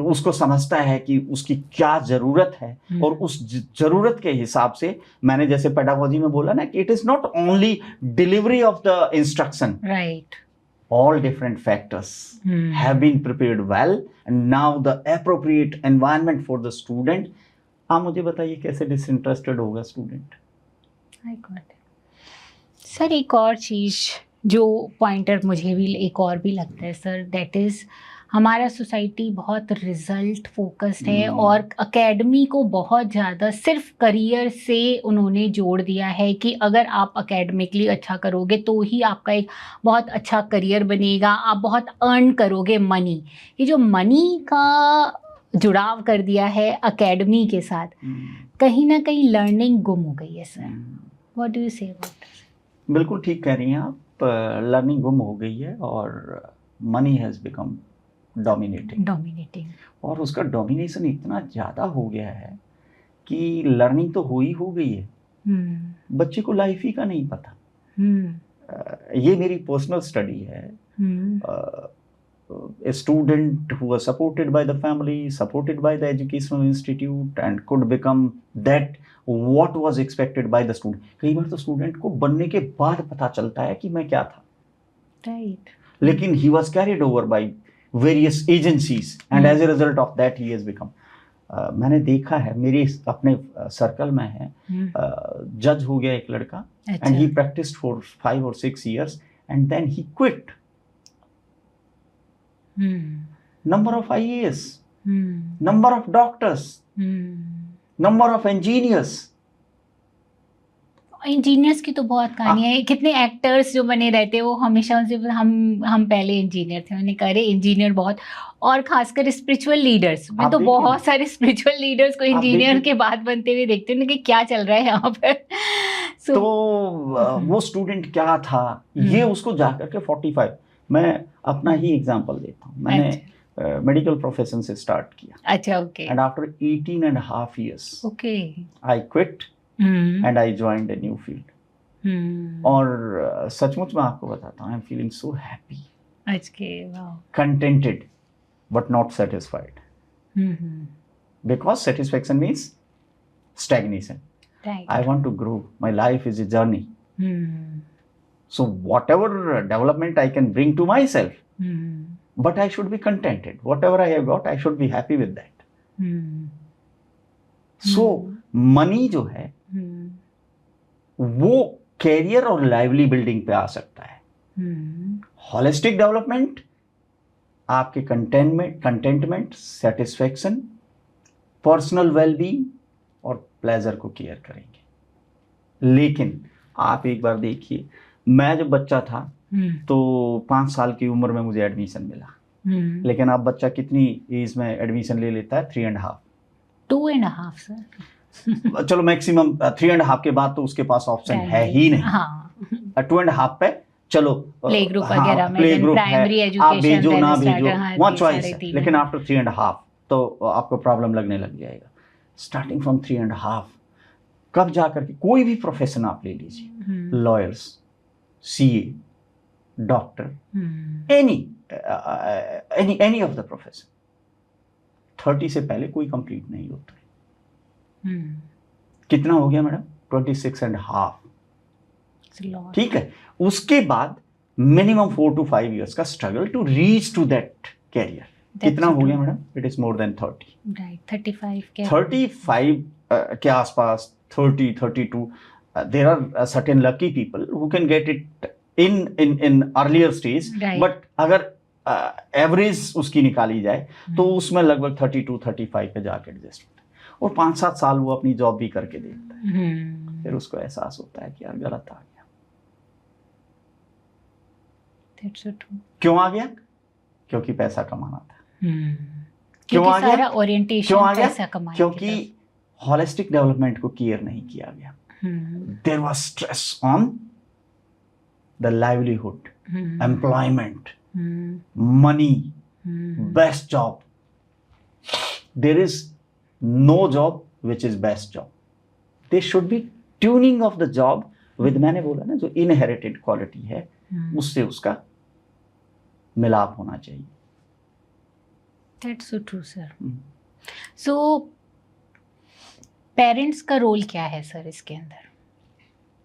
उसको समझता है कि उसकी क्या जरूरत है, और उस जरूरत के हिसाब से, मैंने जैसे पेडागोजी में बोला ना कि it is not only delivery of the instruction, right, all different factors have been prepared well, and now the appropriate environment for the student. आप मुझे बताइए कैसे डिसइंटरेस्टेड होगा student? I got it. Sir एक और चीज़ जो पॉइंटर मुझे भी एक और भी लगता है सर, दैट इज़ हमारा सोसाइटी बहुत रिजल्ट फोकस्ड है और एकेडमी को बहुत ज़्यादा सिर्फ करियर से उन्होंने जोड़ दिया है कि अगर आप एकेडमिकली अच्छा करोगे तो ही आपका एक बहुत अच्छा करियर बनेगा, आप बहुत अर्न करोगे मनी। ये जो मनी का जुड़ाव कर दिया है एकेडमी के साथ, कहीं ना कहीं लर्निंग गुम हो गई है sir. What do you say about this? बिल्कुल ठीक कह रही हैं आप, लर्निंग गुम हो गई है और मनी हैज़ बिकम डोमिनेटिंग, और उसका डोमिनेशन इतना ज़्यादा हो गया है कि लर्निंग तो हो गई है, बच्चे को लाइफ ही का नहीं पता। ये मेरी पर्सनल स्टडी है। A student who was supported by the family, supported by the educational institute, and could become that what was expected by the student. कई बार तो स्टूडेंट को बनने के बाद पता चलता है कि मैं क्या था, राइट, लेकिन he was carried over by various agencies, and as a result of that he has become. मैंने देखा है, मेरे अपने सर्कल में है, जज हो गया एक लड़का, and he practiced for 5 or 6 years, and then he quit. Number of IAS, number of doctors, number of engineers. Engineers की तो बहुत कहानी है, कितने एक्टर्स जो बने रहते हैं वो हमेशा उनसे हम पहले इंजीनियर थे, मैंने कहा इंजीनियर बहुत, और खासकर स्पिरिचुअल लीडर्स में तो बहुत सारे स्पिरिचुअल लीडर्स को इंजीनियर के बाद बनते हुए देखते हैं कि क्या चल रहा है यहाँ पर। तो वो स्टूडेंट क्या था, ये उसको जाकर के 45, मैं अपना ही एग्जांपल देता हूँ, मैंने मेडिकल प्रोफेशन से स्टार्ट किया। अच्छा, okay. And after 18.5 years okay I quit and I joined a new field. और सचमुच मैं आपको बताता हूँ, I am feeling so happy, contented but not satisfied, because satisfaction means stagnation. I want to grow. My life is a journey. So whatever development I can bring to myself, but I should be contented. Whatever I have got, I should be happy with that. So money जो है वो career और lively building पे आ सकता है। Holistic development आपके containment, satisfaction, personal wellbeing और pleasure को केयर करेंगे। लेकिन आप एक बार देखिए, मैं जब बच्चा था तो 5 साल की उम्र में मुझे एडमिशन मिला, लेकिन अब बच्चा कितनी एज में एडमिशन ले लेता है? 3.5, 2.5 सर। चलो मैक्सिमम 3.5 के बाद तो उसके पास ऑप्शन है ही नहीं। हाँ। 2.5 पे चलो प्ले ग्रुप वगैरह में, प्ले ग्रुप प्राइमरी है, एजुकेशन, आप भेजो ना भेजो वहाँ चॉइस है, तीन लेकिन आफ्टर 3.5 तो आपको प्रॉब्लम लगने लग जाएगा। स्टार्टिंग फ्रॉम 3.5 कब जाकर के कोई भी प्रोफेशन आप ले लीजिए, lawyers, CA, doctor, any of the profession, 30 से पहले कोई कंप्लीट नहीं होता है। कितना हो गया मैडम? 26.5। ठीक है, उसके बाद मिनिमम 4 to 5 years का struggle to reach to that career. कितना हो गया madam? It is more than 30, right, 35 के आसपास, 30, 32। There are certain lucky people who can get it in earlier stage, but अगर एवरेज उसकी निकाली जाए तो उसमें लगभग 32, 35 पे जाके एडजस्ट होता है, और 5-7 साल वो अपनी जॉब भी करके देखता है, फिर उसको एहसास होता है कि यार गलत आ गया। क्यों आ गया? क्योंकि पैसा कमाना था। क्यों आ गया? क्यों आ गया? क्योंकि होलिस्टिक डेवलपमेंट को केयर नहीं किया गया। There was stress on the livelihood, employment, money, best job. There is no job which is best job. There should be tuning of the job with, मैंने बोला ना, जो inherited quality है उससे उसका मिलाप होना चाहिए. That's so true, sir. So parents का रोल क्या है सर इसके अंदर?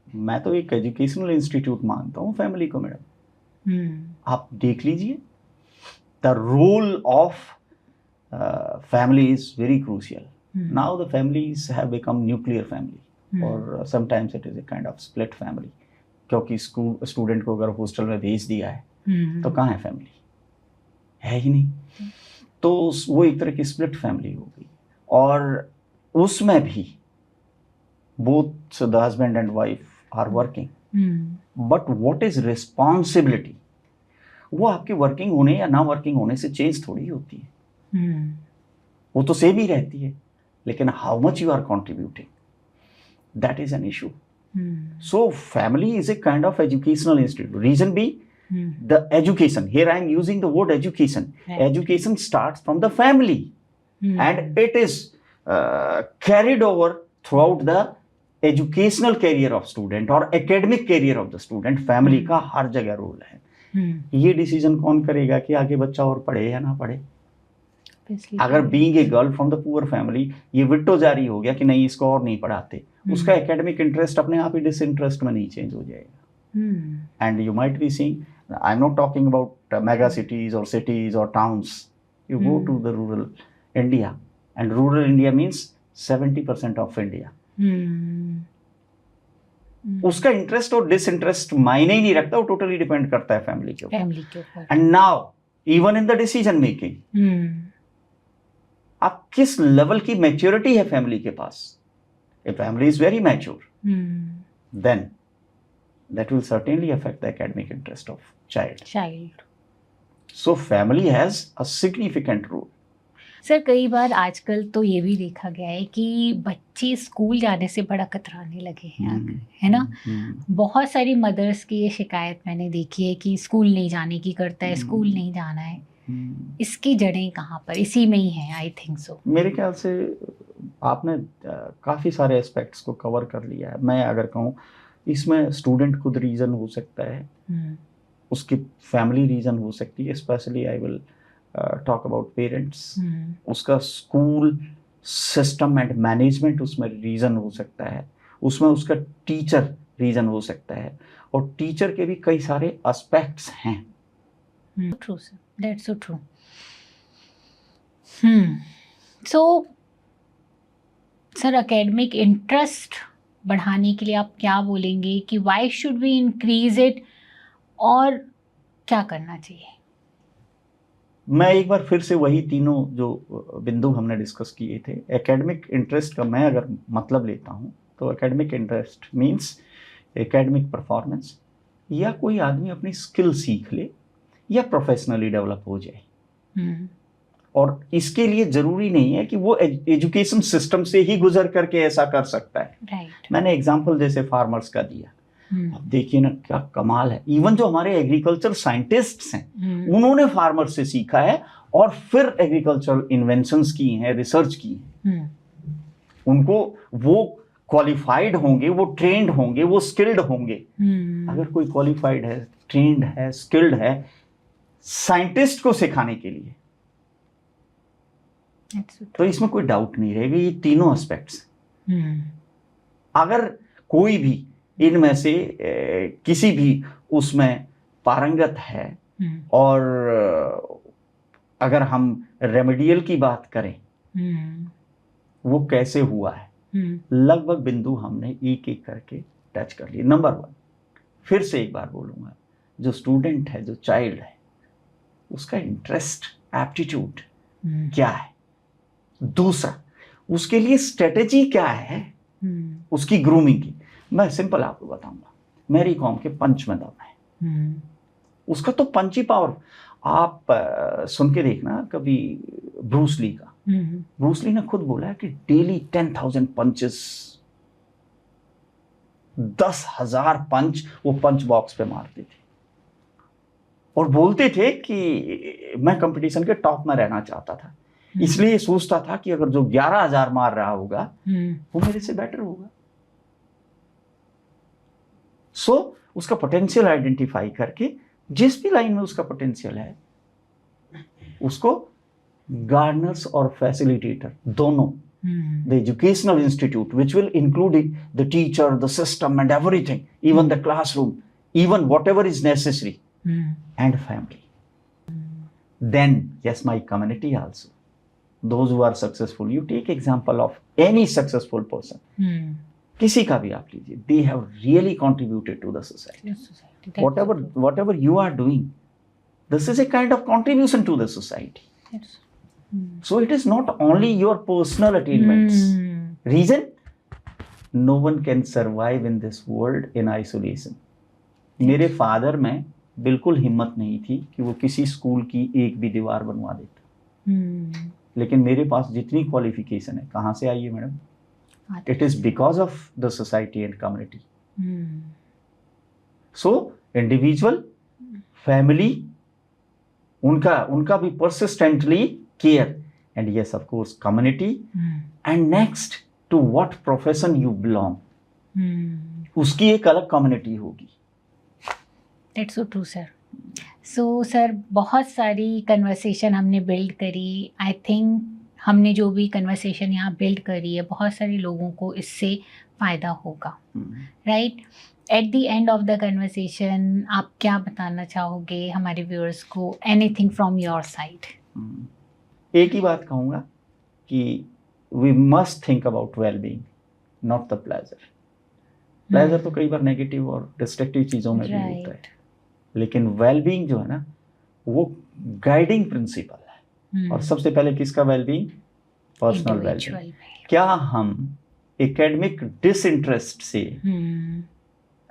मैं तो एक एजुकेशनल इंस्टीट्यूट मानता हूँ फैमिली को मैडम. आप देख लीजिए, the role of family is very crucial. Now the families have become nuclear family, or sometimes it is a kind of split family. क्योंकि स्टूडेंट को अगर हॉस्टल में भेज दिया है तो कहाँ है फैमिली? है ही नहीं. तो वो एक तरह की स्प्लिट फैमिली हो गई, और उसमें भी both the husband and wife are working. But what is responsibility? वो आपकी वर्किंग होने या ना वर्किंग होने से चेंज थोड़ी होती है. वो तो सेम ही रहती है, लेकिन how much you are contributing, that is an issue. So family is a kind of educational institute. Reason be the education. Here I am using the word education. Right. Education starts from the family, and it is carried over throughout the educational career of student or academic career of the student. Family का हर जगह role है. ये decision कौन करेगा कि आगे बच्चा और पढ़े या ना पढ़े? अगर being a girl from the poor family ये विट्टो जारी हो गया कि नहीं इसको और नहीं पढ़ाते, उसका एकेडमिक इंटरेस्ट अपने आप ही डिसइंटरेस्ट में नहीं चेंज हो जाएगा. And you might be seeing, I am not talking about mega cities और सिटीज और towns. You go to the rural India, and rural India means 70% of India. उसका इंटरेस्ट और डिसइंटरेस्ट मायने ही नहीं रखता, वो टोटली डिपेंड करता है फैमिली के ऊपर. And now even in the decision making, आप किस लेवल की मैच्योरिटी है फैमिली के पास. If family is very mature, then that will certainly affect the academic interest of child. So family has a significant role. Sir कई बार आजकल तो ये भी देखा गया है कि बच्चे स्कूल जाने से बड़ा कतराने लगे हैं, है ना. बहुत सारी मदर्स की ये शिकायत मैंने देखी है कि स्कूल नहीं जाने की करता है, स्कूल नहीं जाना है. इसकी जड़ें कहाँ पर? इसी में ही है, आई थिंक सो. मेरे ख्याल से आपने काफ़ी सारे एस्पेक्ट्स को कवर कर लिया है. मैं अगर कहूँ, इसमें स्टूडेंट खुद रीज़न हो सकता है, उसकी फैमिली रीज़न हो सकती है. Specially I will talk about parents. उसका स्कूल सिस्टम एंड मैनेजमेंट उसमें रीज़न हो सकता है. उसमें उसका टीचर रीज़न हो सकता है, और टीचर के भी कई सारे एस्पेक्ट्स हैं. True, sir. That's so true. So, sir academic interest बढ़ाने के लिए आप क्या बोलेंगे कि why should we increase it, और क्या करना चाहिए? मैं एक बार फिर से वही तीनों जो बिंदु हमने डिस्कस किए थे, एकेडमिक इंटरेस्ट का मैं अगर मतलब लेता हूँ तो academic interest means academic performance, या कोई आदमी अपनी स्किल सीख ले या प्रोफेशनली डेवलप हो जाए. और इसके लिए जरूरी नहीं है कि वो एजुकेशन सिस्टम से ही गुजर करके ऐसा कर सकता है. Right. मैंने एग्जांपल जैसे फार्मर्स का दिया. अब देखिए ना क्या कमाल है. इवन जो हमारे एग्रीकल्चर साइंटिस्ट्स हैं, उन्होंने फार्मर से सीखा है और फिर एग्रीकल्चरल इन्वेंशंस की हैं, रिसर्च की हैं. उनको वो क्वालिफाइड होंगे, वो ट्रेंड होंगे, वो स्किल्ड होंगे. अगर कोई क्वालिफाइड है, ट्रेंड है, स्किल्ड है साइंटिस्ट को सिखाने के लिए, तो इसमें कोई डाउट नहीं रहेगा. ये तीनों एस्पेक्ट्स, अगर कोई भी इनमें से किसी भी उसमें पारंगत है, और अगर हम रेमेडियल की बात करें, वो कैसे हुआ है, लगभग बिंदु हमने एक एक करके टच कर लिए. नंबर 1, फिर से एक बार बोलूँगा, जो स्टूडेंट है, जो चाइल्ड है, उसका इंटरेस्ट, एप्टीट्यूड क्या है. दूसरा, उसके लिए स्ट्रेटेजी क्या है उसकी ग्रूमिंग की. मैं सिंपल आपको बताऊंगा, मैरी कॉम के पंच में दम है. उसका तो पंची पावर आप सुन के देखना कभी ब्रूस ली का. ब्रूस ली ने खुद बोला है कि डेली 10,000 पंचेस, 10,000 पंच वो पंच बॉक्स पे मारते थे. और बोलते थे कि मैं कंपटीशन के टॉप में रहना चाहता था, इसलिए सोचता था कि अगर जो 11,000 मार रहा होगा वो मेरे से बेटर होगा। सो उसका पोटेंशियल आइडेंटिफाई करके जिस भी लाइन में उसका पोटेंशियल है उसको गार्डनर्स और फैसिलिटेटर दोनों, the educational institute which will include the teacher, the system and everything, even the classroom, even whatever is necessary, and family. Then yes, my community also, those who are successful, you take example of any successful person, किसी का भी आप लीजिए, they have really contributed to the society. Whatever you are doing, this is a kind of contribution to the society. So it is not only your personal attainments. Reason, no one can survive in this world in isolation. मेरे father में बिल्कुल हिम्मत नहीं थी कि वो किसी school की एक भी दीवार बनवा देता, लेकिन मेरे पास जितनी क्वालिफिकेशन है कहाँ से आई है madam? It is because of the society and community. So individual, family, उनका भी persistently care, and yes of course community, and next to what profession you belong, उसकी एक अलग कम्युनिटी होगी. That's so true, sir. So, sir, बहुत सारी conversation हमने build करी. आई थिंक हमने जो भी कन्वर्सेशन यहाँ बिल्ड करी है बहुत सारे लोगों को इससे फ़ायदा होगा, right? At the end of the conversation आप क्या बताना चाहोगे हमारे व्यूअर्स को? Anything from your side? एक ही बात कहूँगा कि we must think about well being, not the pleasure. Pleasure तो कई बार नेगेटिव और डिस्ट्रक्टिव चीज़ों में भी होता है, लेकिन वेलबींग जो है ना वो गाइडिंग प्रिंसिपल है. और सबसे पहले किसका वेलबींग? Personal wellbeing. क्या हम एकेडमिक डिसइंटरेस्ट से,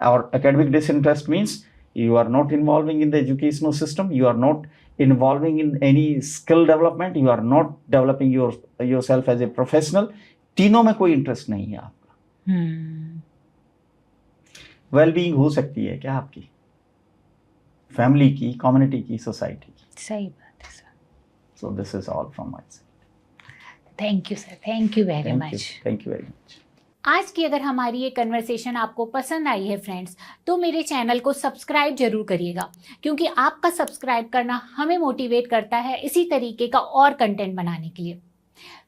और academic disinterest means you are not involving in the educational system, you are not involving in any skill development, you are not developing yourself as a professional, तीनों में कोई interest नहीं है आपका. वेलबींग हो सकती है क्या आपकी? फैमिली की, कम्युनिटी की, सोसाइटी की. सही बात है sir. So this is all from my side. Thank you sir, thank you very much. Thank you very much. आज की अगर हमारी ये कन्वर्सेशन आपको पसंद आई है फ्रेंड्स, तो मेरे चैनल को सब्सक्राइब जरूर करिएगा, क्योंकि आपका सब्सक्राइब करना हमें मोटिवेट करता है इसी तरीके का और कंटेंट बनाने के लिए.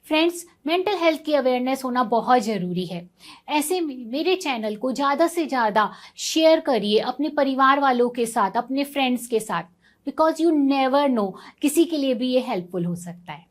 फ्रेंड्स, मेंटल हेल्थ की अवेयरनेस होना बहुत ज़रूरी है. ऐसे में मेरे चैनल को ज़्यादा से ज़्यादा शेयर करिए अपने परिवार वालों के साथ, अपने फ्रेंड्स के साथ, बिकॉज यू नेवर नो, किसी के लिए भी ये हेल्पफुल हो सकता है.